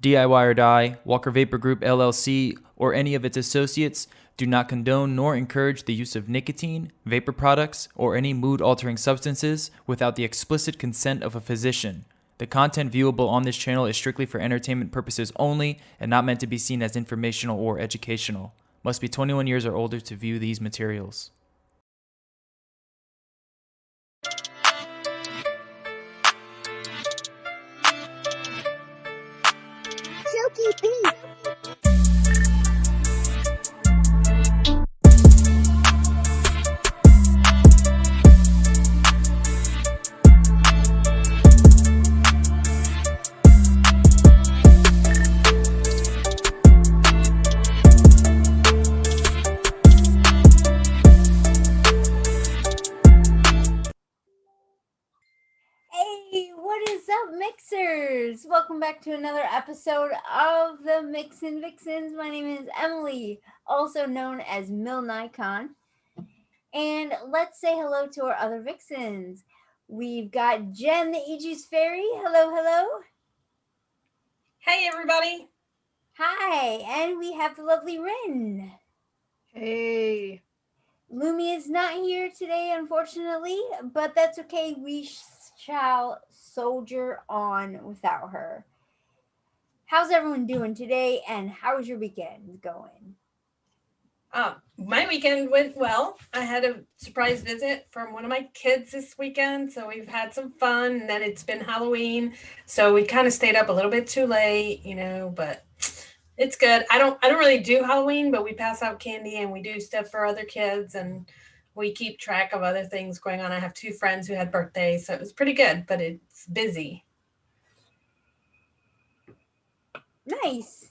DIY or Die, Walker Vapor Group LLC, or any of its associates do not condone nor encourage the use of nicotine, vapor products, or any mood-altering substances without the explicit consent of a physician. The content viewable on this channel is strictly for entertainment purposes only and not meant to be seen as informational or educational. Must be 21 years or older to view these materials. Silky beat. Hey, what is up, mixers? Welcome back to another episode of the MIXINVIXENS. My name is Emily, also known as mlNikon. And let's say hello to our other Vixens. We've got Jen, the TheJuiceFairy. Hello, hello. Hey, everybody. Hi, and we have the lovely Rin. Hey. Lumi is not here today, unfortunately, but that's okay. We shall soldier on without her. How's everyone doing today, and how's your weekend going? My weekend went well. I had a surprise visit from one of my kids this weekend, so we've had some fun. And then it's been Halloween, so we kind of stayed up a little bit too late, but it's good. I don't really do Halloween, but we pass out candy and we do stuff for other kids, and we keep track of other things going on. I have two friends who had birthdays, so it was pretty good, but it's busy. Nice.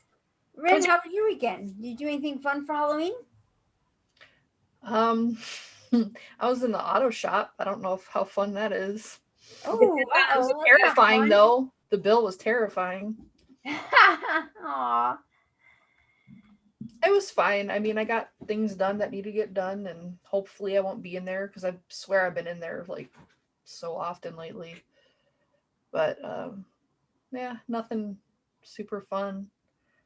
Rin, how was your weekend? Did you do anything fun for Halloween? I was in the auto shop. I don't know how fun that is. Oh, It was terrifying though. The bill was terrifying. Aw. It was fine. I mean, I got things done that need to get done, and hopefully I won't be in there because I swear I've been in there like so often lately. But yeah, nothing super fun.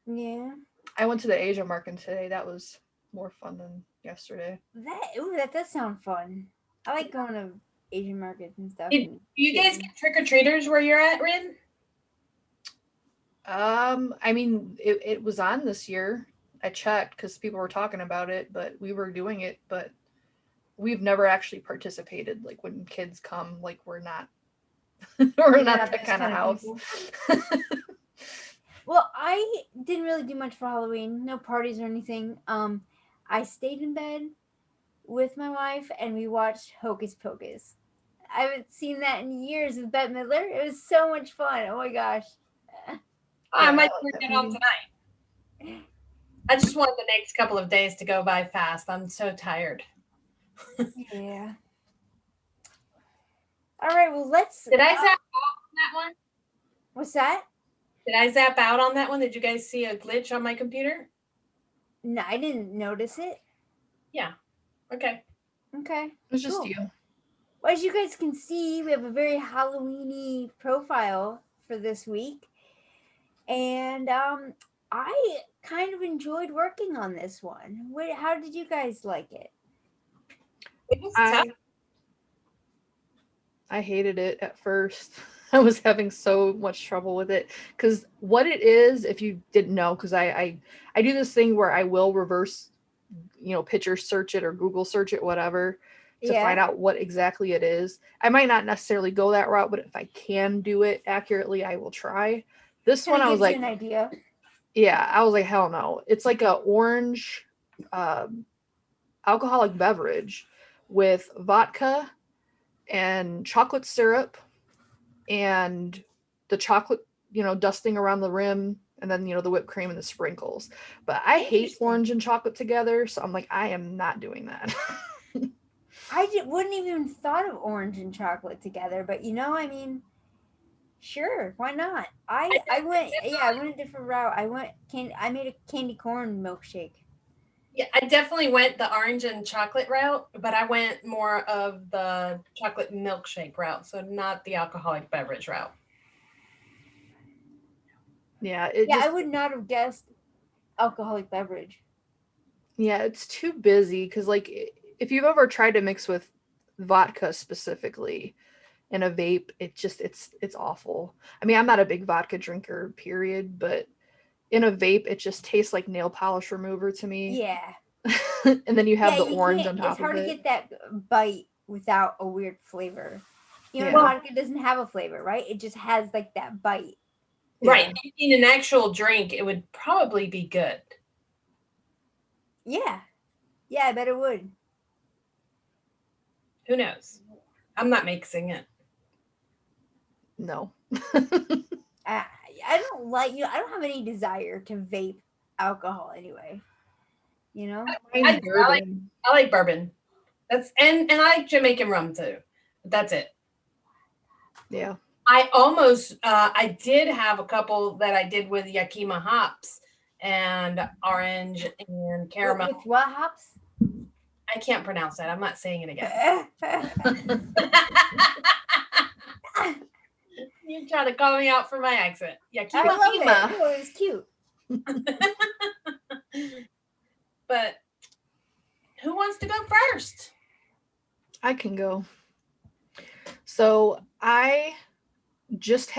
Yeah. I went to the Asia market today. That was more fun than yesterday. That does sound fun. I like going to Asian markets and stuff. Do you guys get trick-or-treaters where you're at, Rin? I mean, it was on this year. I checked because people were talking about it, but we were doing it, but we've never actually participated. Like when kids come, like we're not that kind of house. Well, I didn't really do much for Halloween. No parties or anything. I stayed in bed with my wife and we watched Hocus Pocus. I haven't seen that in years with Bette Midler. It was so much fun. Oh my gosh. I might turn it on tonight. I just want the next couple of days to go by fast. I'm so tired. Yeah. All right, well, let's... Did I zap out on that one? What's that? Did I zap out on that one? Did you guys see a glitch on my computer? No, I didn't notice it. Yeah. Okay. Okay. It was just you. Well, as you guys can see, we have a very Halloween-y profile for this week. And I kind of enjoyed working on this one. How did you guys like it? It was tough. I hated it at first. I was having so much trouble with it because what it is, if you didn't know, because I do this thing where I will reverse, picture search it or Google search it, whatever, to find out what exactly it is. I might not necessarily go that route, but if I can do it accurately, I will try. This one, I was like, an idea. Yeah, I was like, hell no. It's like a orange alcoholic beverage with vodka and chocolate syrup and the chocolate, dusting around the rim, and then, the whipped cream and the sprinkles. But I hate orange and chocolate together, so I'm like, I am not doing that. I wouldn't even thought of orange and chocolate together, but sure, why not? I went a different route. I made a candy corn milkshake. Yeah, I definitely went the orange and chocolate route, but I went more of the chocolate milkshake route, so not the alcoholic beverage route. Yeah, it Yeah, just I would not have guessed alcoholic beverage. yeah, it's too busy because like if you've ever tried to mix with vodka specifically in a vape, it's awful. I mean, I'm not a big vodka drinker, period, but in a vape, it just tastes like nail polish remover to me. Yeah. And then you have Yeah, the you orange can't. on It's top of hard to it. get that bite without a weird flavor. You know, Yeah. vodka doesn't have a flavor, right? It just has like that bite. Right. Yeah. In an actual drink, it would probably be good. Yeah. Yeah, I bet it would. Who knows? I'm not mixing it. No. I, I don't like you. I don't have any desire to vape alcohol anyway. You know? Mine's I like bourbon. I like bourbon. That's and I like Jamaican rum too. But that's it. Yeah. I almost I did have a couple that I did with Yakima hops and orange and caramel. With what hops? I can't pronounce that. I'm not saying it again. You try to call me out for my accent. I Yakima. love it. No, it was cute. But who wants to go first? I can go. So I had just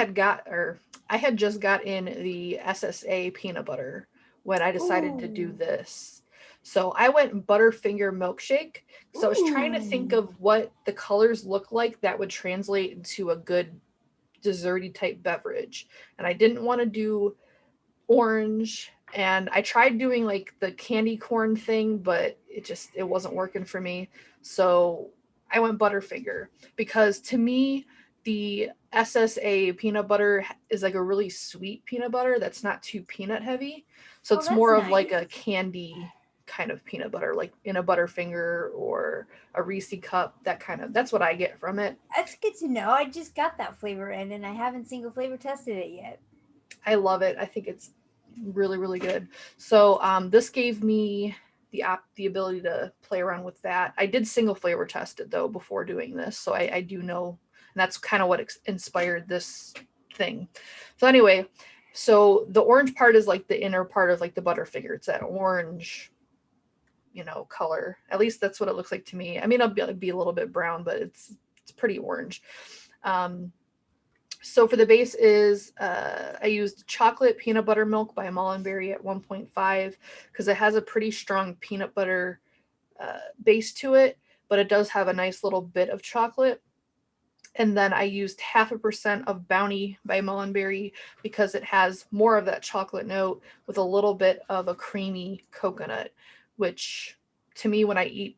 got in the SSA peanut butter when I decided to do Ooh. this. So I went Butterfinger Milkshake. So I was trying to think Ooh. of what the colors look like that would translate into a good desserty type beverage. And I didn't want to do orange. And I tried doing like the candy corn thing, but it wasn't working for me. So I went Butterfinger because to me, the SSA peanut butter is like a really sweet peanut butter that's not too peanut heavy. So Oh, it's that's more of like nice. a candy kind of peanut butter, like in a Butterfinger or a Reese cup, that's what I get from it. That's good to know. I just got that flavor in and I haven't single flavor tested it yet. I love it. I think it's really, really good. So this gave me the ability to play around with that. I did single flavor test it though before doing this, so I do know, and that's kind of what inspired this thing. So anyway, so the orange part is like the inner part of like the Butterfinger. It's that orange, color. At least that's what it looks like to me. I mean, it'll be a little bit brown, but it's pretty orange. So for the base is I used chocolate peanut butter milk by mlNikon at 1.5 because it has a pretty strong peanut butter base to it, but it does have a nice little bit of chocolate. And then I used 0.5% of Bounty by mlNikon because it has more of that chocolate note with a little bit of a creamy coconut, which to me, when I eat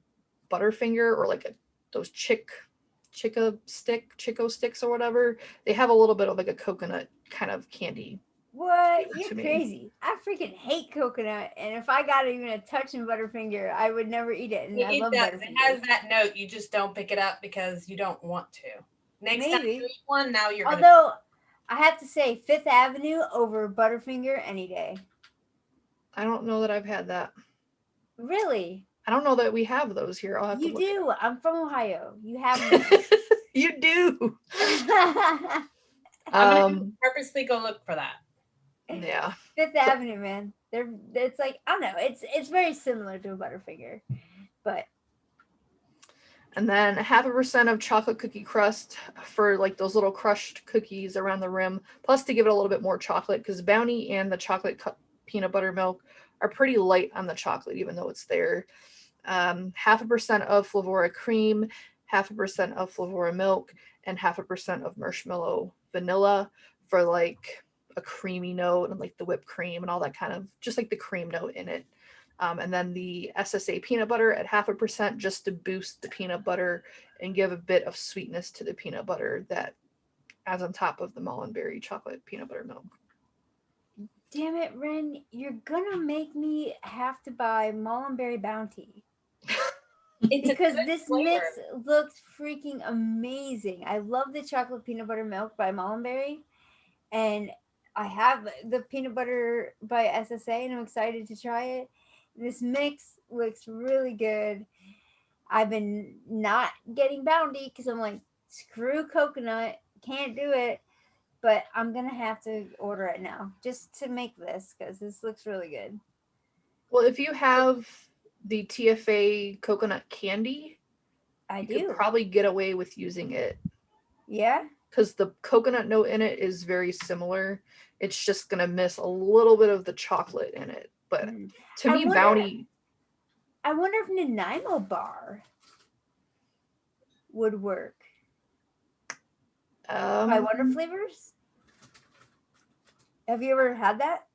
Butterfinger or like those Chico sticks or whatever, they have a little bit of like a coconut kind of candy. What? You're to me. crazy. I freaking hate coconut. And if I got even a touch in Butterfinger, I would never eat it. And I love Butterfinger. It has that note. You just don't pick it up because you don't want to. Next time you eat one, now you're Although I have to say Fifth Avenue over Butterfinger any day. I don't know that I've had that. Really? I don't know that we have those here. I'll have to You look. do. I'm from Ohio. You have You do. I'm gonna purposely go look for that. Yeah. Fifth Avenue, man. It's like, I don't know. It's very similar to a Butterfinger, but. And then 0.5% of chocolate cookie crust for like those little crushed cookies around the rim, plus to give it a little bit more chocolate because Bounty and the chocolate peanut butter milk are pretty light on the chocolate, even though it's there. 0.5% of Flavora cream, 0.5% of Flavora milk, and 0.5% of marshmallow vanilla for like a creamy note and like the whipped cream and all that kind of, just like the cream note in it. And then the SSA peanut butter at 0.5% just to boost the peanut butter and give a bit of sweetness to the peanut butter that adds on top of the mlNikon chocolate peanut butter milk. Damn it, Ren. You're going to make me have to buy mlNikon Bounty. Because this mix looks freaking amazing. I love the chocolate peanut butter milk by mlNikon. And I have the peanut butter by SSA and I'm excited to try it. This mix looks really good. I've been not getting Bounty because I'm like, screw coconut, can't do it. but I'm gonna have to order it now just to make this because this looks really good. Well, if you have the TFA coconut candy, I you do. could probably get away with using it Yeah. because the coconut note in it is very similar. It's just gonna miss a little bit of the chocolate in it. But to I me, wonder- Bounty. I wonder if Nanaimo bar would work. By Wonder Flavors? Have you ever had that?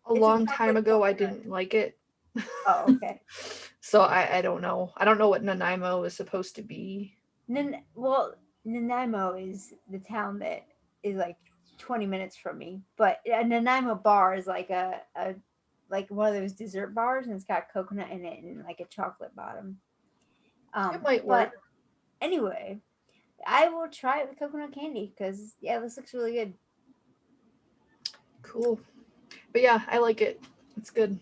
A long time ago, I didn't like it. Oh, okay. So I don't know. I don't know what Nanaimo is supposed to be. Well, Nanaimo is the town that is like 20 minutes from me, but a Nanaimo bar is like a like one of those dessert bars, and it's got coconut in it and like a chocolate bottom. It might work. But anyway, I will try it with coconut candy because yeah, this looks really good. Cool. But yeah, I like it. It's good.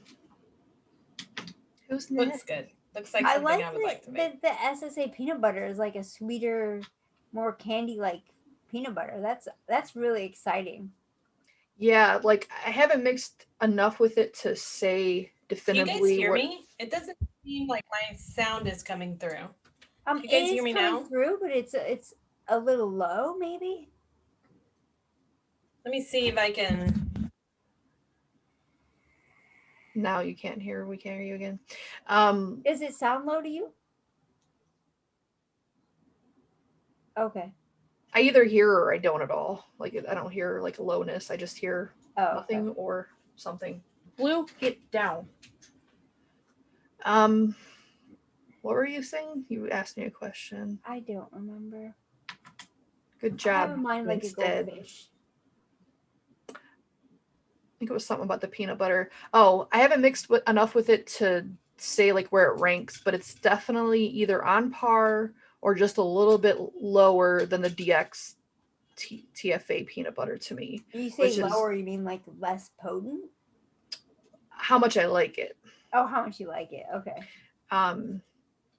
Who's next? Looks good. Looks like I something like I would like to make. the SSA peanut butter is like a sweeter, more candy like peanut butter. That's really exciting. Yeah, like I haven't mixed enough with it to say Can definitively. you guys hear me? It doesn't seem like my sound is coming through. You guys hear me now? Through, but it's a little low, maybe. Let me see if I can. Now you can't hear. We can't hear you again. Does it sound low to you? Okay. I either hear or I don't at all. Like I don't hear like a lowness. I just hear nothing okay. or something. Blue, get down. What were you saying? You asked me a question. I don't remember. Good job. I have mine like instead. A goldfish. I think it was something about the peanut butter. Oh, I haven't mixed enough with it to say like where it ranks, but it's definitely either on par or just a little bit lower than the DX TFA peanut butter to me. You say lower, you mean like less potent? How much I like it. Oh, how much you like it. Okay.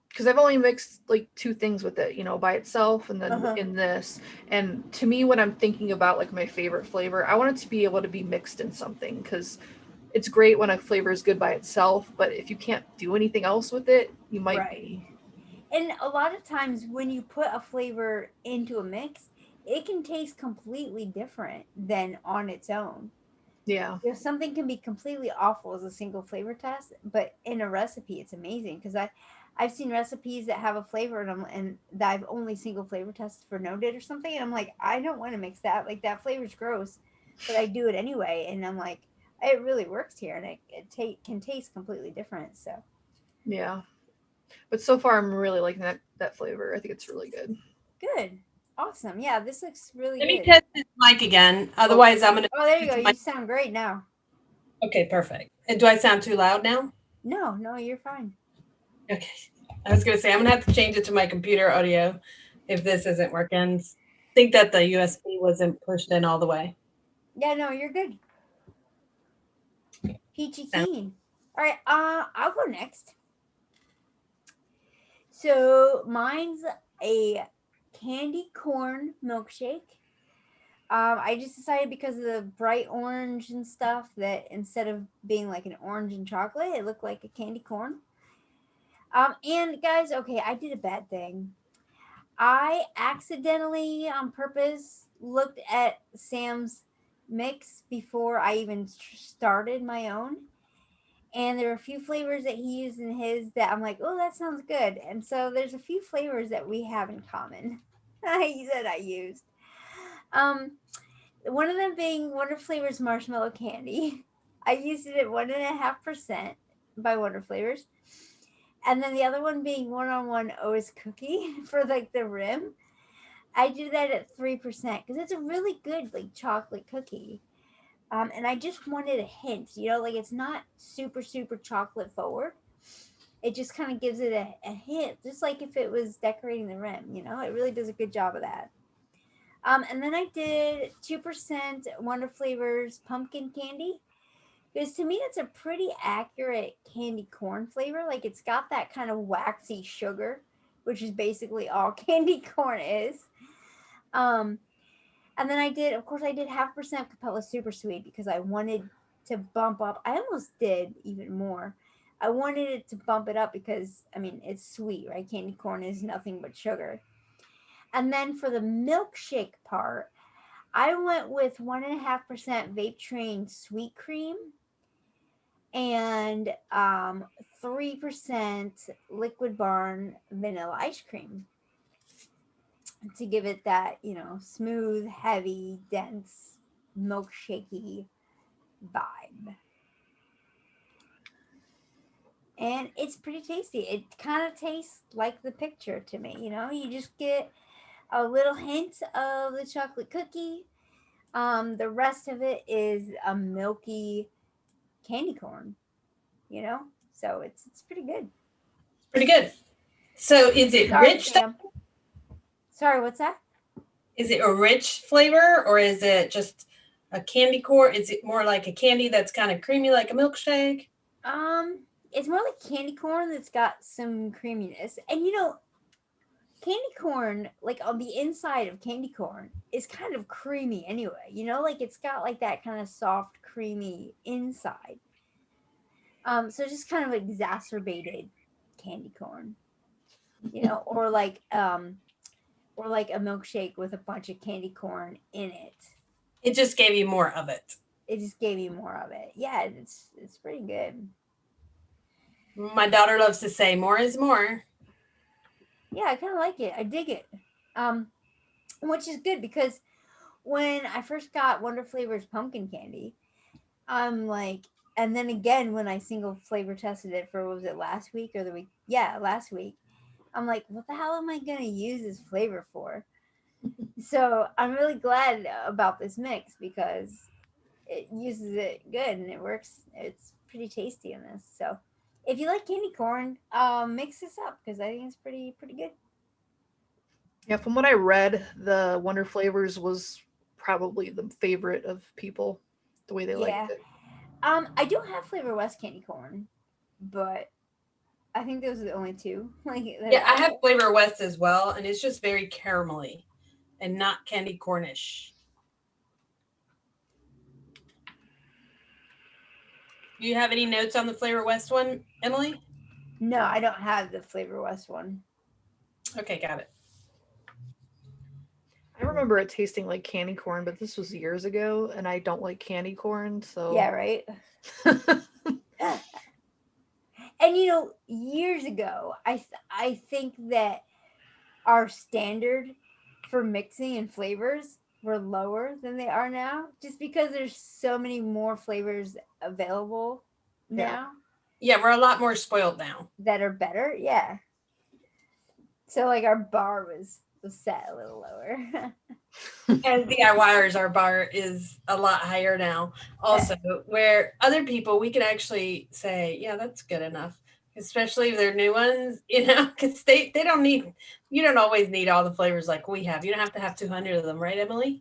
Because I've only mixed like 2 things with it, by itself and then in this. And to me, when I'm thinking about like my favorite flavor, I want it to be able to be mixed in something because it's great when a flavor is good by itself, but if you can't do anything else with it, you might be. And a lot of times when you put a flavor into a mix, it can taste completely different than on its own. Yeah. If something can be completely awful as a single flavor test, but in a recipe, it's amazing because I've seen recipes that have a flavor in them and that I've only single flavor tested for noted or something, and I'm like, I don't want to mix that. Like that flavor's gross, but I do it anyway, and I'm like, it really works here, and it can taste completely different. So yeah, but so far I'm really liking that flavor. I think it's really good. Good. Awesome. Yeah, this looks really Let good. me test this mic again. Otherwise, I'm going to. Oh, there you go. You sound great now. Okay, perfect. And do I sound too loud now? No, you're fine. Okay. I was going to say, I'm going to have to change it to my computer audio if this isn't working. I think that the USB wasn't pushed in all the way. Yeah, no, you're good. Peachy keen. All right, I'll go next. So mine's a candy corn milkshake. I just decided because of the bright orange and stuff that instead of being like an orange and chocolate, it looked like a candy corn. And guys, okay, I did a bad thing. I accidentally, on purpose, looked at Sam's mix before I even started my own. And there were a few flavors that he used in his that I'm like, oh, that sounds good. And so there's a few flavors that we have in common that I used. One of them being Wonder Flavors marshmallow candy. I used it at 1.5% by Wonder Flavors. And then the other one being 1-on-1 O's cookie for like the rim. I did that at 3% because it's a really good like chocolate cookie. And I just wanted a hint, like it's not super, super chocolate forward. It just kind of gives it a hint, just like if it was decorating the rim, it really does a good job of that. And then I did 2% Wonder Flavors pumpkin candy. Because to me, that's a pretty accurate candy corn flavor. Like it's got that kind of waxy sugar, which is basically all candy corn is. And And then I did, of course, I did 0.5% Capella Super Sweet because I wanted to bump up. I almost did even more. I wanted it to bump it up because, I mean, it's sweet, right? Candy corn is nothing but sugar. And then for the milkshake part, I went with 1.5% Vape Train Sweet Cream and 3% Liquid Barn Vanilla Ice Cream to give it that, smooth, heavy, dense, milkshakey vibe. And it's pretty tasty. It kind of tastes like the picture to me. You just get a little hint of the chocolate cookie. The rest of it is a milky candy corn. So it's pretty good. Pretty good. So is it Sorry, rich? Sam. Sorry, what's that? Is it a rich flavor or is it just a candy corn? Is it more like a candy that's kind of creamy like a milkshake? It's more like candy corn that's got some creaminess. And candy corn, like on the inside of candy corn, is kind of creamy anyway. Like it's got like that kind of soft, creamy inside. So just kind of exacerbated candy corn, or like a milkshake with a bunch of candy corn in it. It just gave you more of it. It just gave you more of it. Yeah, it's pretty good. My daughter loves to say more is more. Yeah, I kind of like it. I dig it. Which is good because when I first got Wonder Flavors pumpkin candy, I'm like, and then again when I single flavor tested it for, was it last week or the week? Yeah, last week. I'm like, what the hell am I gonna use this flavor for? So I'm really glad about this mix because it uses it good and it works. It's pretty tasty in this. So if you like candy corn, mix this up because I think it's pretty good. Yeah, from what I read, the Wonder Flavors was probably the favorite of people, the way they Yeah. liked it. I don't have Flavor West candy corn, but I think those are the only two. Yeah, I have Flavor West as well, and it's just very caramelly and not candy cornish. Do you have any notes on the Flavor West one, Emily? No, I don't have the Flavor West one. Okay, got it. I remember it tasting like candy corn, but this was years ago, and I don't like candy corn, so Yeah, right. And years ago, I think that our standard for mixing and flavors were lower than they are now, just because there's so many more flavors available now. Yeah, we're a lot more spoiled now. That are better. Yeah. So like our bar was set a little lower. As DIYers, our bar is a lot higher now. Also, where other people, we can actually say, yeah, that's good enough. Especially if they're new ones, because they don't need, you don't always need all the flavors like we have. You don't have to have 200 of them, right, Emily?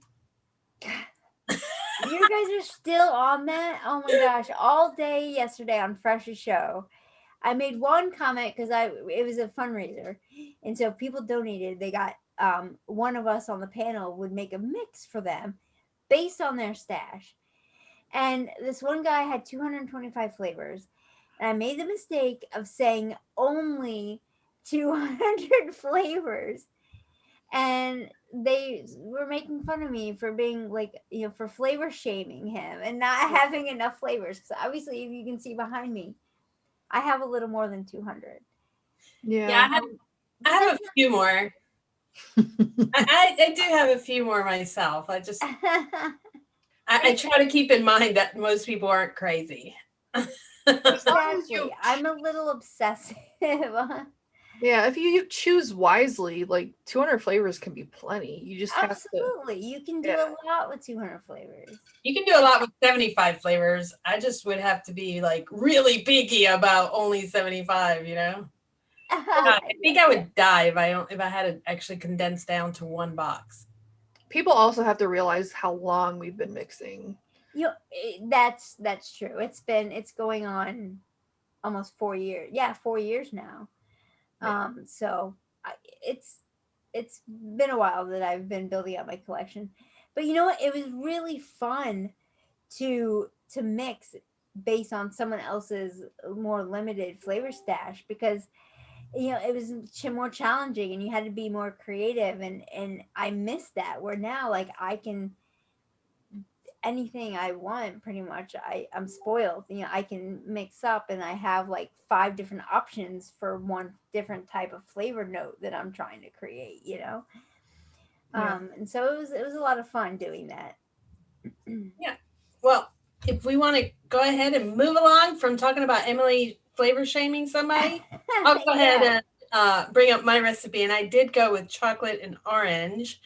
You guys are still on that? Oh my gosh. All day yesterday on Fresh's show, I made one comment because it was a fundraiser. And so people donated. They got one of us on the panel would make a mix for them based on their stash. And this one guy had 225 flavors. And I made the mistake of saying only 200 flavors. And they were making fun of me for being for flavor shaming him and not having enough flavors. Because obviously, if you can see behind me, I have a little more than 200. Yeah, I have a few more. I do have a few more myself. I just I try to keep in mind that most people aren't crazy. Exactly. I'm a little obsessive. Yeah, if you choose wisely, like 200 flavors can be plenty. You just have to. Absolutely. You can do a lot with 200 flavors. You can do a lot with 75 flavors. I just would have to be like really picky about only 75, I think I would die if I had to actually condense down to one box. People also have to realize how long we've been mixing. That's true. It's going on almost 4 years. Yeah, 4 years now. Yeah. So it's been a while that I've been building up my collection. But you know what? It was really fun to mix based on someone else's more limited flavor stash, because it was more challenging and you had to be more creative, and I miss that, where now like I can anything I want pretty much. I'm spoiled. I can mix up and I have like 5 different options for one different type of flavor note that I'm trying to create, Yeah. and so it was a lot of fun doing that. Yeah. Well, if we want to go ahead and move along from talking about Emily flavor shaming somebody, I'll go ahead and bring up my recipe. And I did go with chocolate and orange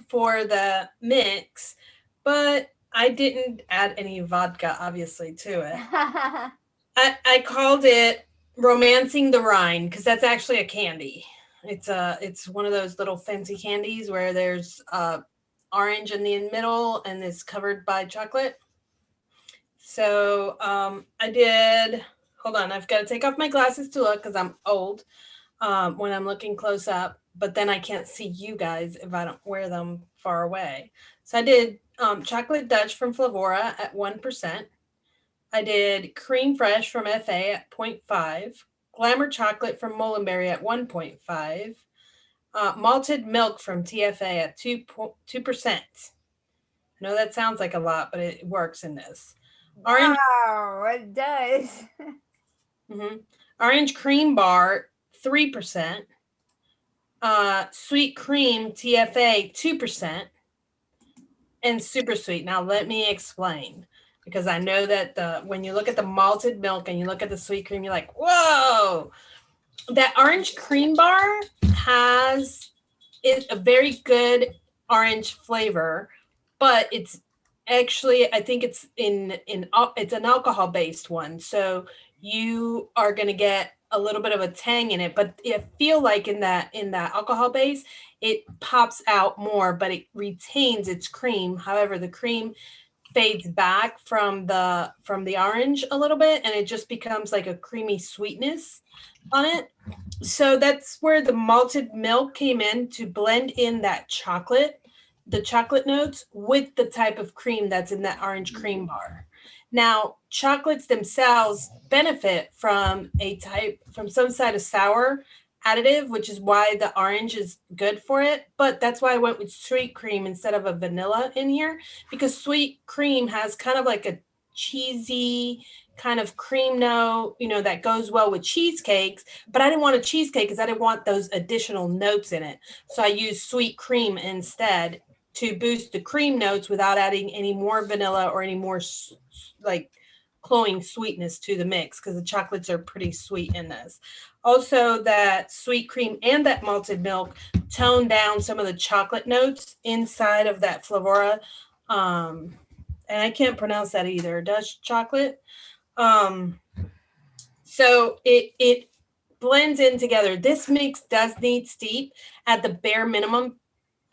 for the mix, but I didn't add any vodka, obviously, to it. I called it Romancing the Rind because that's actually a candy. It's one of those little fancy candies where there's orange in the middle and it's covered by chocolate. So I did. Hold on, I've got to take off my glasses to look because I'm old when I'm looking close up. But then I can't see you guys if I don't wear them far away. So I did chocolate Dutch from Flavora at 1%. I did cream fresh from FA at 0.5. Glamour chocolate from Molenberry at 1.5. Malted milk from TFA at 2%. I know that sounds like a lot, but it works in this. Orange, Wow, it does. Orange cream bar, 3%. Sweet cream TFA, 2%. And super sweet. Now let me explain, because I know that when you look at the malted milk and you look at the sweet cream, you're like, whoa. That orange cream bar has a very good orange flavor, but it's actually, I think it's it's an alcohol based one, so you are going to get a little bit of a tang in it, but I feel like in that alcohol base it pops out more, but it retains its cream. However, the cream fades back from the orange a little bit, and it just becomes like a creamy sweetness on it. So that's where the malted milk came in to blend in that chocolate, the chocolate notes with the type of cream that's in that orange cream bar. Now, chocolates themselves benefit from some side of sour additive, which is why the orange is good for it. But that's why I went with sweet cream instead of a vanilla in here, because sweet cream has kind of like a cheesy kind of cream note, that goes well with cheesecakes. But I didn't want a cheesecake because I didn't want those additional notes in it. So I used sweet cream instead to boost the cream notes without adding any more vanilla or any more like cloying sweetness to the mix, because the chocolates are pretty sweet in this. Also, that sweet cream and that malted milk tone down some of the chocolate notes inside of that Flavora. And I can't pronounce that either. Dutch chocolate. So it blends in together. This mix does need steep at the bare minimum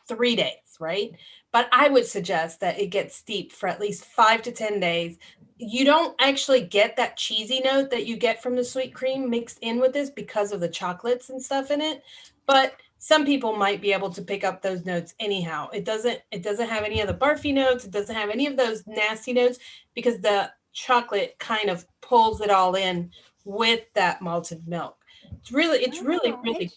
3 days, right? But I would suggest that it gets steeped for at least 5 to 10 days. You don't actually get that cheesy note that you get from the sweet cream mixed in with this because of the chocolates and stuff in it. But some people might be able to pick up those notes anyhow. It doesn't have any of the barfy notes. It doesn't have any of those nasty notes because the chocolate kind of pulls it all in with that malted milk. It's really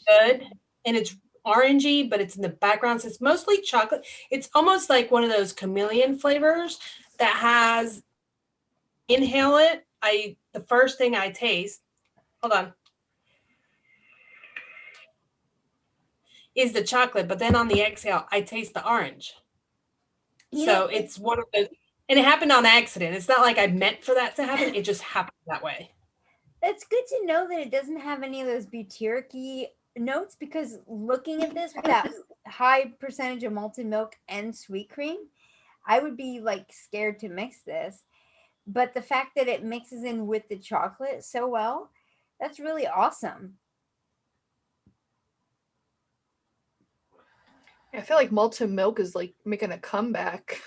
good. And it's orangey, but it's in the background. So it's mostly chocolate. It's almost like one of those chameleon flavors that has, inhale it. The first thing I taste, hold on, is the chocolate, but then on the exhale, I taste the orange. It's one of those, and it happened on accident. It's not like I meant for that to happen. It just happened that way. It's good to know that it doesn't have any of those butyric notes, because looking at this with that high percentage of malted milk and sweet cream, I would be like scared to mix this. But the fact that it mixes in with the chocolate so well, that's really awesome. I feel like malted milk is like making a comeback.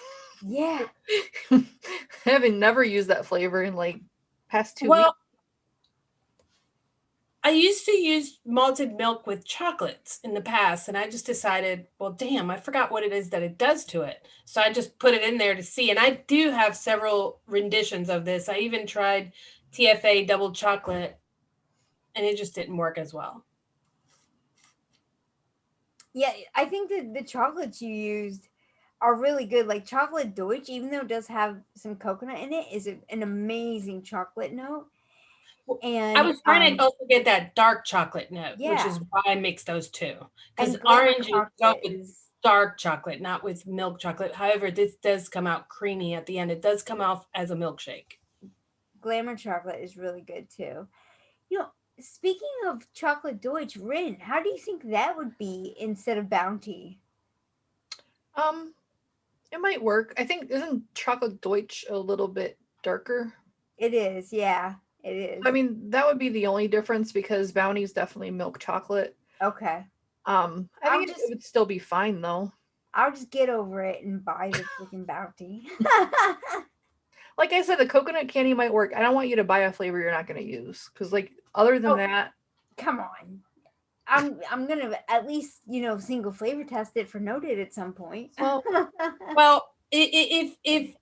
Yeah. Having never used that flavor in like past 2 weeks. I used to use malted milk with chocolates in the past, and I just decided, well, damn, I forgot what it is that it does to it. So I just put it in there to see. And I do have several renditions of this. I even tried TFA double chocolate, and it just didn't work as well. Yeah, I think that the chocolates you used are really good. Like chocolate Deutsch, even though it does have some coconut in it, is an amazing chocolate note. And I was trying to also get that dark chocolate note, which yeah. is why I mixed those two. Because And glamour orange is chocolate with is dark chocolate, not with milk chocolate. However, this does come out creamy at the end. It does come off as a milkshake. glamour chocolate is really good too. You know, speaking of chocolate Deutsch, Rin, how do you think that would be instead of Bounty? It might work. I think isn't chocolate Deutsch a little bit darker? It is, yeah, it is. I mean, that would be the only difference because Bounty is definitely milk chocolate. Okay. I think it would still be fine though. I'll just get over it and buy the freaking Bounty. Like I said, the coconut candy might work. I don't want you to buy a flavor you're not going to use because, like, other than that, come on. I'm gonna at least single flavor test it for noted at some point. Well, if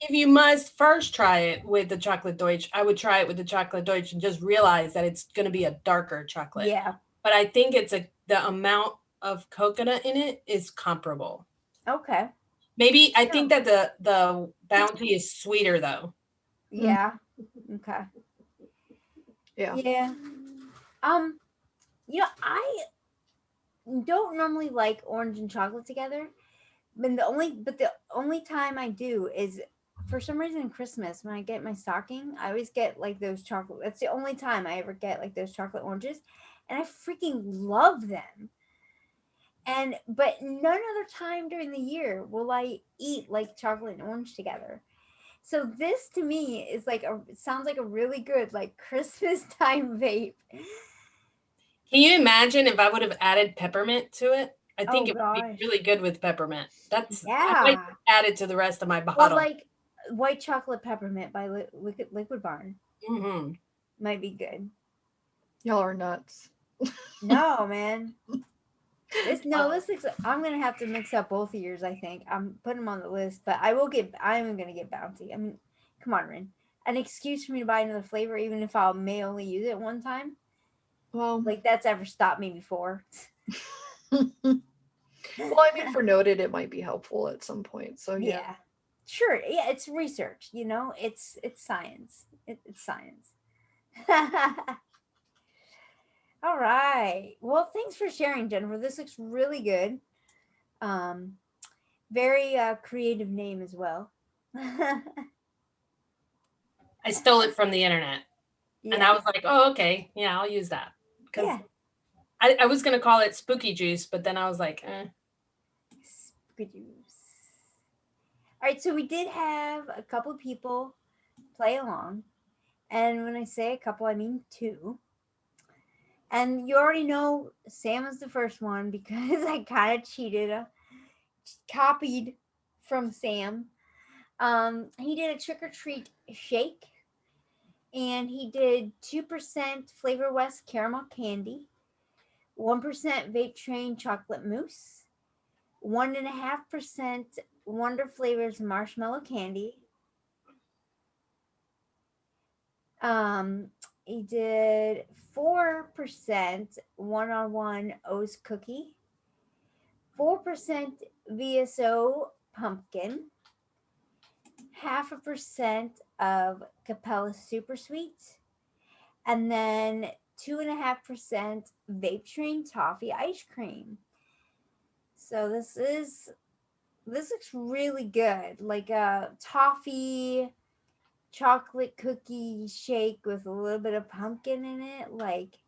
you must first try it with the chocolate Deutsch, I would try it with the chocolate Deutsch and just realize that it's going to be a darker chocolate. Yeah. But I think the amount of coconut in it is comparable. Okay. Maybe I think that the Bounty is sweeter though. Yeah. Okay. Yeah. Yeah. I don't normally like orange and chocolate together. But the only time I do is for some reason Christmas when I get my stocking, I always get like those chocolate. That's the only time I ever get like those chocolate oranges, and I freaking love them. But none other time during the year will I eat like chocolate and orange together. So this to me is like sounds like a really good like Christmas time vape. Can you imagine if I would have added peppermint to it? I think it would gosh. be really good with peppermint. I Yeah. might add it to the rest of my bottle. Or like white chocolate peppermint by Liquid Barn. Mm-hmm. Might be good. Y'all are nuts. No, man. I'm gonna have to mix up both of yours. I think I'm putting them on the list, but I'm gonna get Bounty. I mean, come on, Rin. An excuse for me to buy another flavor, even if I may only use it one time. Well, like that's ever stopped me before. Well, I mean, for noted, it might be helpful at some point. So yeah. Sure. Yeah, it's research. It's science. It's science. All right. Well, thanks for sharing, Jennifer. This looks really good. Very creative name as well. I stole it from the internet. Yeah. And I was like, oh, okay. Yeah, I'll use that. Because I was going to call it Spooky Juice, but then I was like, Spooky Juice. All right. So we did have a couple of people play along. And when I say a couple, I mean two. And you already know Sam was the first one because I kind of cheated, copied from Sam. He did a trick or treat shake, and he did 2% Flavor West caramel candy, 1% Vape Train chocolate mousse, 1.5% Wonder Flavors marshmallow candy. He did 4% one-on-one O's cookie, 4% VSO pumpkin, 0.5% of Capella Super Sweet, and then 2.5% Vape Train Toffee ice cream. So this looks really good, like a toffee chocolate cookie shake with a little bit of pumpkin in it. Like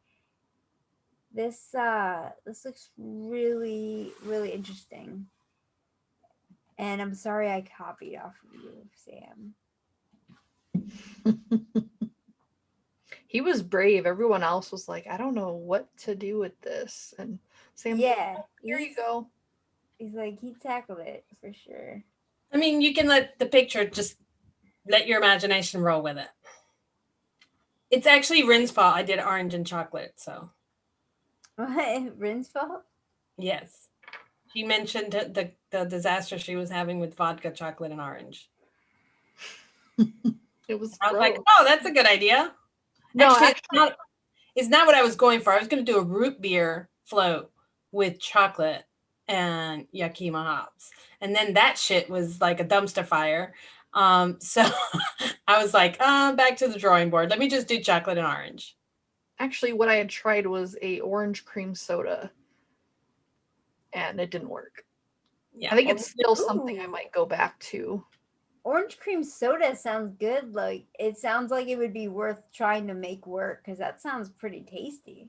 this looks really, really interesting. And I'm sorry I copied off of you, Sam. He was brave. Everyone else was like, I don't know what to do with this. And Sam, here you go. He's like, he tackled it for sure. I mean, you can let your imagination roll with it. It's actually Rin's fault. I did orange and chocolate, so. What? Rin's fault? Yes. She mentioned the disaster she was having with vodka, chocolate, and orange. It was I was like, gross. oh, that's a good idea. No, Actually, actually, it's not what I was going for. I was going to do a root beer float with chocolate and Yakima hops. And then that shit was like a dumpster fire. So I was like, back to the drawing board. Let me just do chocolate and orange. what I had tried was a orange cream soda, and it didn't work. Yeah. I think well, it's still something I Ooh. might go back to. Orange cream soda sounds good. Like it sounds like it would be worth trying to make work because that sounds pretty tasty.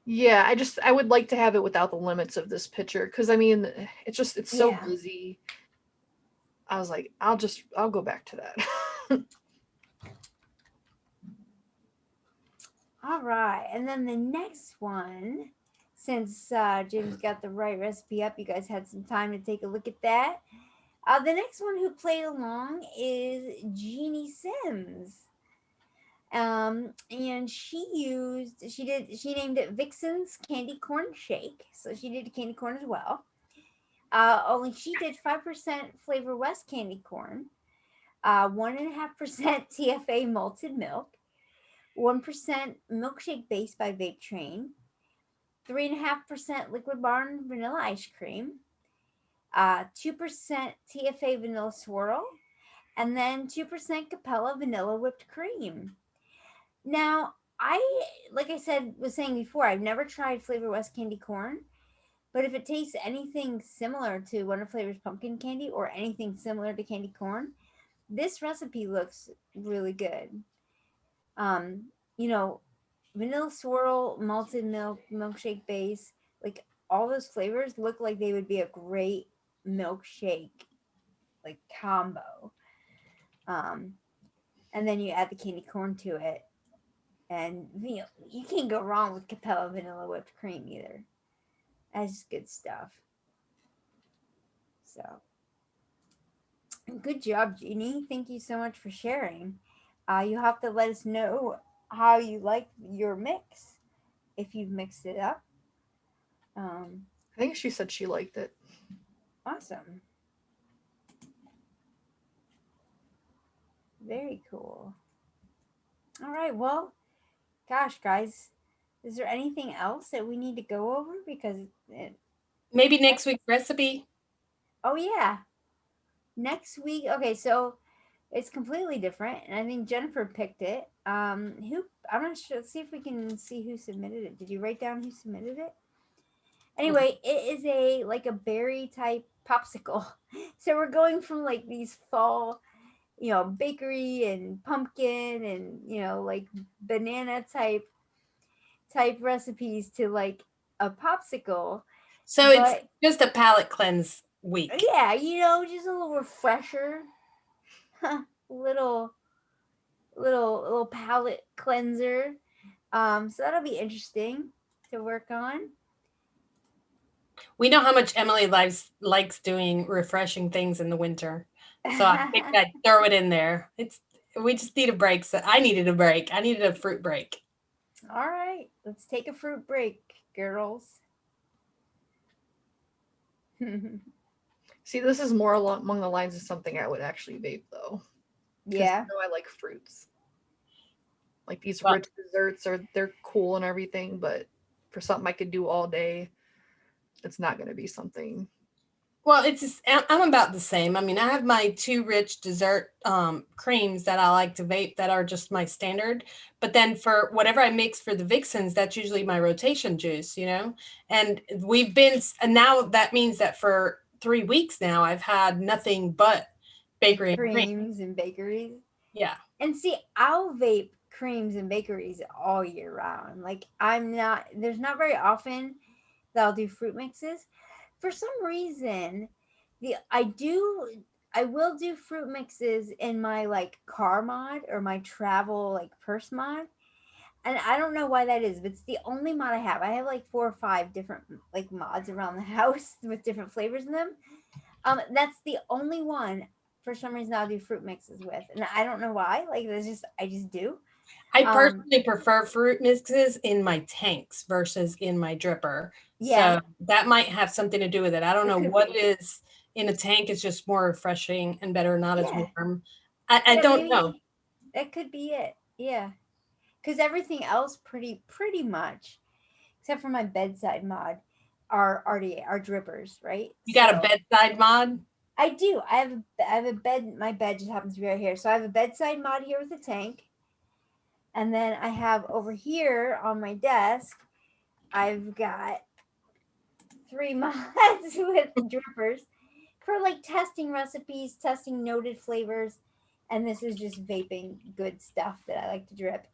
Yeah, I would like to have it without the limits of this picture because I mean it's so Yeah. busy. I was like, I'll go back to that. All right, and then the next one, since Jim's got the right recipe up, you guys had some time to take a look at that. The next one who played along is Jeannie Sims. And she named it Vixens Candy Corn Shake. So she did candy corn as well. Only she did 5% Flavor West candy corn, 1.5% TFA malted milk, 1% milkshake base by Vape Train, 3.5% Liquid Barn vanilla ice cream, 2% TFA vanilla swirl, and then 2% Capella vanilla whipped cream. Now, like I said, was saying before, I've never tried Flavor West candy corn, but if it tastes anything similar to Wonder Flavors pumpkin candy or anything similar to candy corn, this recipe looks really good. Um, you know, vanilla swirl, malted milk, milkshake base, like all those flavors look like they would be a great milkshake like combo. Um, and then you add the candy corn to it, and you can't go wrong with Capella vanilla whipped cream either. That's just good stuff. So, good job, Jeannie. Thank you so much for sharing. You have to let us know how you like your mix if you've mixed it up. I think she said she liked it. Awesome. Very cool. All right. Well, gosh, guys, is there anything else that we need to go over? Because Maybe next week's recipe. oh yeah, next week. Okay, so it's completely different, and I think Jennifer picked it. Who? I'm not sure. Let's see if we can see who submitted it. Did you write down who submitted it? Anyway, it is a berry type popsicle. So we're going from like these fall, bakery and pumpkin and like banana type recipes to like a popsicle. So it's But just a palate cleanse week. yeah, just a little refresher. little little palate cleanser. So that'll be interesting to work on. We know how much Emily likes doing refreshing things in the winter. So I think I'd throw it in there. We just need a break. So I needed a break. I needed a fruit break. All right, let's take a fruit break, girls. See, this is more along the lines of something I would actually vape though. Yeah. I like fruits. Like these Well, rich desserts they're cool and everything, but for something I could do all day, it's not going to be something. Well, I'm about the same. I mean, I have my 2 rich dessert creams that I like to vape that are just my standard. But then for whatever I mix for the Vixens, that's usually my rotation juice, And and now that means that for 3 weeks now, I've had nothing but bakery and cream. Creams and bakeries. Yeah. And see, I'll vape creams and bakeries all year round. Like there's not very often that I'll do fruit mixes. For some reason, I will do fruit mixes in my like car mod or my travel like purse mod. And I don't know why that is, but it's the only mod I have. I have like 4 or 5 different like mods around the house with different flavors in them. That's the only one for some reason I'll do fruit mixes with. And I don't know why. Like I just do. I personally prefer fruit mixes in my tanks versus in my dripper. Yeah. So that might have something to do with it. I don't It know could what be. it is in a tank. It's just more refreshing and better, not as Yeah. warm. I Yeah, don't know. maybe that could be it. Yeah. Because everything else pretty much, except for my bedside mod, are drippers, right? You got a So bedside mod? I do. I have a bed. My bed just happens to be right here. So I have a bedside mod here with a tank, and then I have over here on my desk, I've got 3 mods with drippers for like testing recipes, testing noted flavors, and this is just vaping good stuff that I like to drip.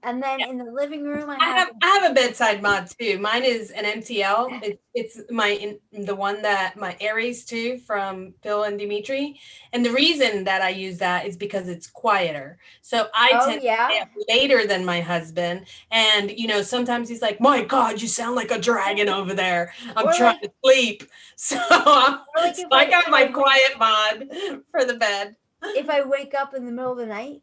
And then in the living room, I have a bedside mod too. Mine is an MTL. It's the one that my Aries 2 from Phil and Dimitri. And the reason that I use that is because it's quieter. So I tend to stay up later than my husband. And sometimes he's like, "My God, you sound like a dragon over there. I'm trying to sleep." So I got my quiet mod for the bed. If I wake up in the middle of the night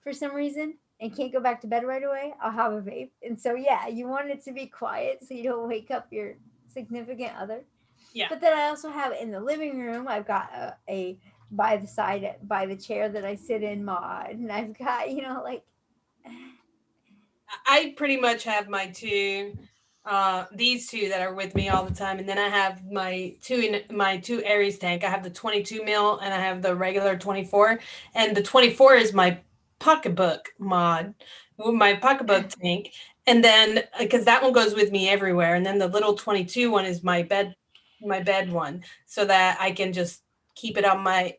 for some reason and can't go back to bed right away, I'll have a vape. And so, yeah, you want it to be quiet so you don't wake up your significant other. Yeah. But then I also have in the living room, I've got a by the chair that I sit in mod. And I've got, I pretty much have my two, these two that are with me all the time. And then I have my two Aries tank. I have the 22 mil and I have the regular 24. And the 24 is my pocketbook mod, my pocketbook tank. And then, because that one goes with me everywhere. And then the little 22 one is my bed one, so that I can just keep it on my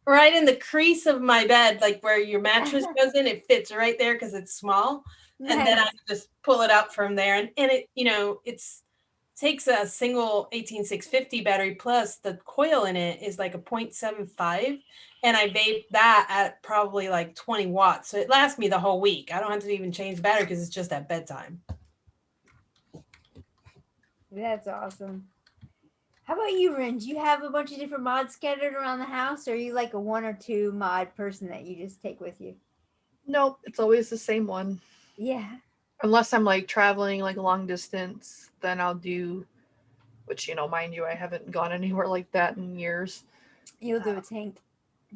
right in the crease of my bed, like where your mattress goes in. It fits right there because it's small. Nice. And then I just pull it up from there. And it, it's takes a single 18650 battery, plus the coil in it is like a 0.75. And I vape that at probably like 20 watts. So it lasts me the whole week. I don't have to even change the battery because it's just at bedtime. That's awesome. How about you, Rin? Do you have a bunch of different mods scattered around the house, or are you like a 1 or 2 mod person that you just take with you? Nope, it's always the same one. Yeah. Unless I'm like traveling like long distance, then I'll do, which, mind you, I haven't gone anywhere like that in years. You'll do a tank.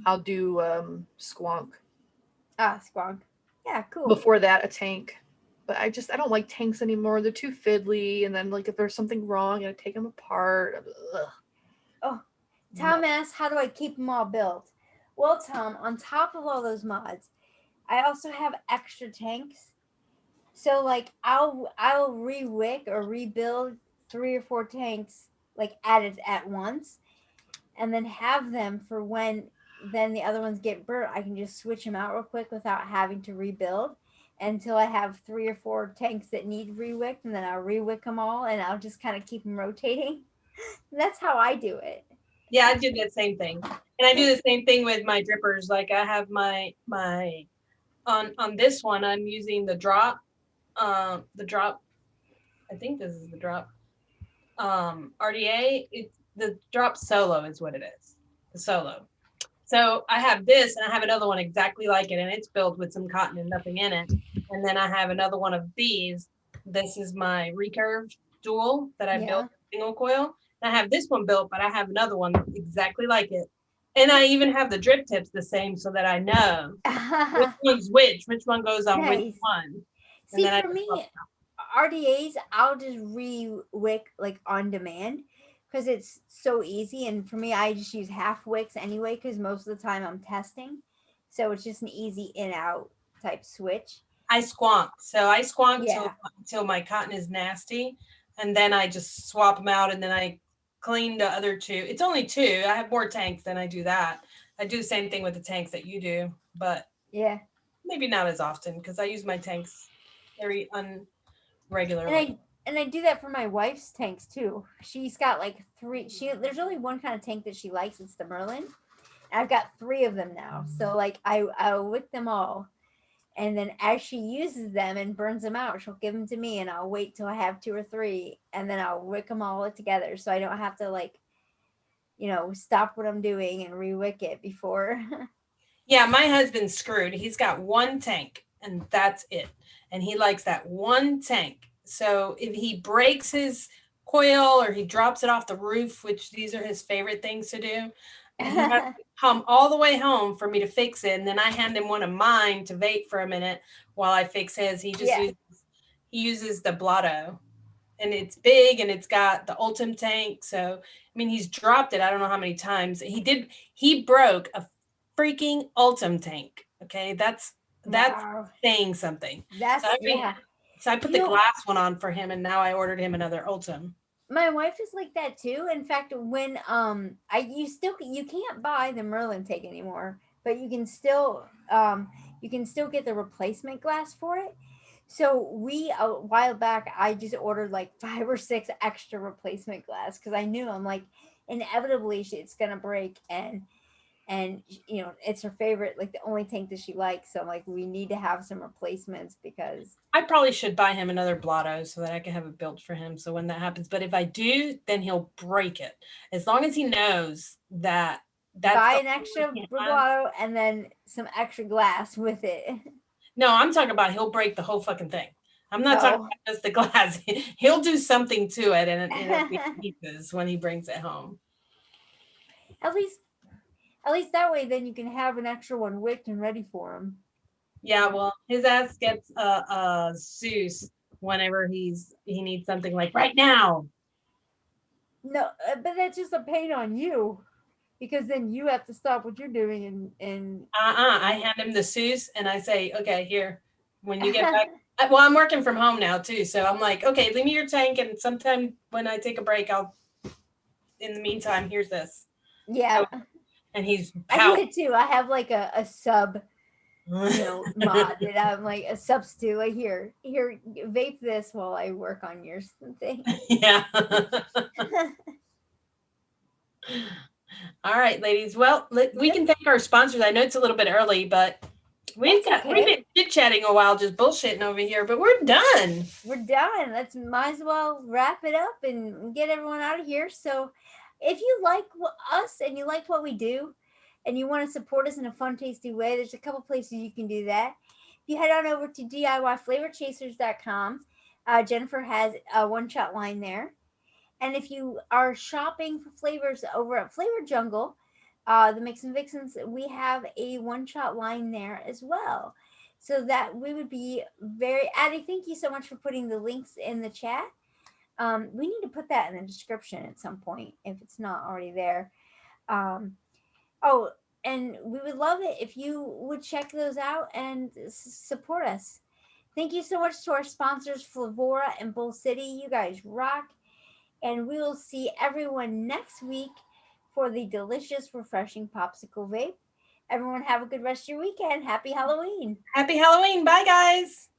I'll do Squonk. Squonk. Yeah, cool. Before that, a tank. But I don't like tanks anymore. They're too fiddly. And then, like, if there's something wrong, I gotta take them apart. Ugh. Oh, Tom asks, how do I keep them all built? Well, Tom, on top of all those mods, I also have extra tanks. So, like, I'll re-wick or rebuild 3 or 4 tanks, like, at once, and then have them for when then the other ones get burnt. I can just switch them out real quick without having to rebuild until I have 3 or 4 tanks that need re-wicked, and then I'll re-wick them all, and I'll just kind of keep them rotating. That's how I do it. Yeah, I do the same thing. And I do the same thing with my drippers. Like I have my on this one, I'm using the drop. I think this is the drop. RDA. It's the drop solo is what it is. The solo. So I have this and I have another one exactly like it, and it's built with some cotton and nothing in it. And then I have another one of these. This is my recurve dual that I built single coil. And I have this one built, but I have another one exactly like it. And I even have the drip tips the same so that I know which one's which one goes on which one. See, for me, RDAs, I'll just re-wick like on demand because it's so easy. And for me, I just use half wicks anyway because most of the time I'm testing. So it's just an easy in-out type switch. I squonk. So I squonk till my cotton is nasty. And then I just swap them out, and then I clean the other 2. It's only 2. I have more tanks than I do that. I do the same thing with the tanks that you do, but maybe not as often because I use my tanks very unregularly. And I do that for my wife's tanks too. She's got like 3. There's only one kind of tank that she likes. It's the Merlin. I've got 3 of them now. So like I'll wick them all. And then as she uses them and burns them out, she'll give them to me, and I'll wait till I have 2 or 3, and then I'll wick them all together. So I don't have to stop what I'm doing and re-wick it before. Yeah, my husband's screwed. He's got one tank and that's it. And he likes that one tank. So if he breaks his coil or he drops it off the roof, which these are his favorite things to do, he has to come all the way home for me to fix it. And then I hand him one of mine to vape for a minute while I fix his. He just uses the Blotto. And it's big and it's got the Ultim tank. So I mean he's dropped it I don't know how many times. He broke a freaking Ultim tank. Okay, that's Wow. saying something. That's So I put the glass one on for him, and now I ordered him another Ultim. My wife is like that too. In fact, when you can't buy the Merlin tank anymore, but you can still get the replacement glass for it. So a while back, I just ordered like 5 or 6 extra replacement glass because I knew I'm like inevitably it's gonna break, and it's her favorite, like the only tank that she likes. So I'm like, we need to have some replacements because I probably should buy him another Blotto so that I can have it built for him. So when that happens, but if I do, then he'll break it. As long as he knows that buy an extra Blotto and then some extra glass with it. No, I'm talking about he'll break the whole fucking thing. I'm not talking about just the glass. He'll do something to it and it'll be pieces when he brings it home. At least that way, then you can have an extra one wicked and ready for him. Yeah, well, his ass gets a Zeus whenever he needs something like right now. No, but that's just a pain on you. Because then you have to stop what you're doing and I hand him the Zeus and I say, okay, here, when you get back. Well, I'm working from home now too. So I'm like, okay, leave me your tank. And sometime when I take a break, in the meantime, here's this. Yeah. So, and he's I do it too. I have like a sub, mod that I'm like a substitute. Like here, vape this while I work on your thing. Yeah. All right, ladies. Well, we can thank our sponsors. I know it's a little bit early, but we've been chit-chatting a while, just bullshitting over here, but we're done. We're done. Might as well wrap it up and get everyone out of here. So if you like us and you like what we do and you want to support us in a fun, tasty way, there's a couple places you can do that. If you head on over to DIYFlavorChasers.com, Jennifer has a one-shot line there. And if you are shopping for flavors over at Flavor Jungle, the Mixin Vixens, we have a one-shot line there as well. So that we would be Addie, thank you so much for putting the links in the chat. We need to put that in the description at some point if it's not already there. And we would love it if you would check those out and support us. Thank you so much to our sponsors, Flavora and Bull City. You guys rock. And we will see everyone next week for the delicious, refreshing popsicle vape. Everyone have a good rest of your weekend. Happy Halloween. Happy Halloween. Bye, guys.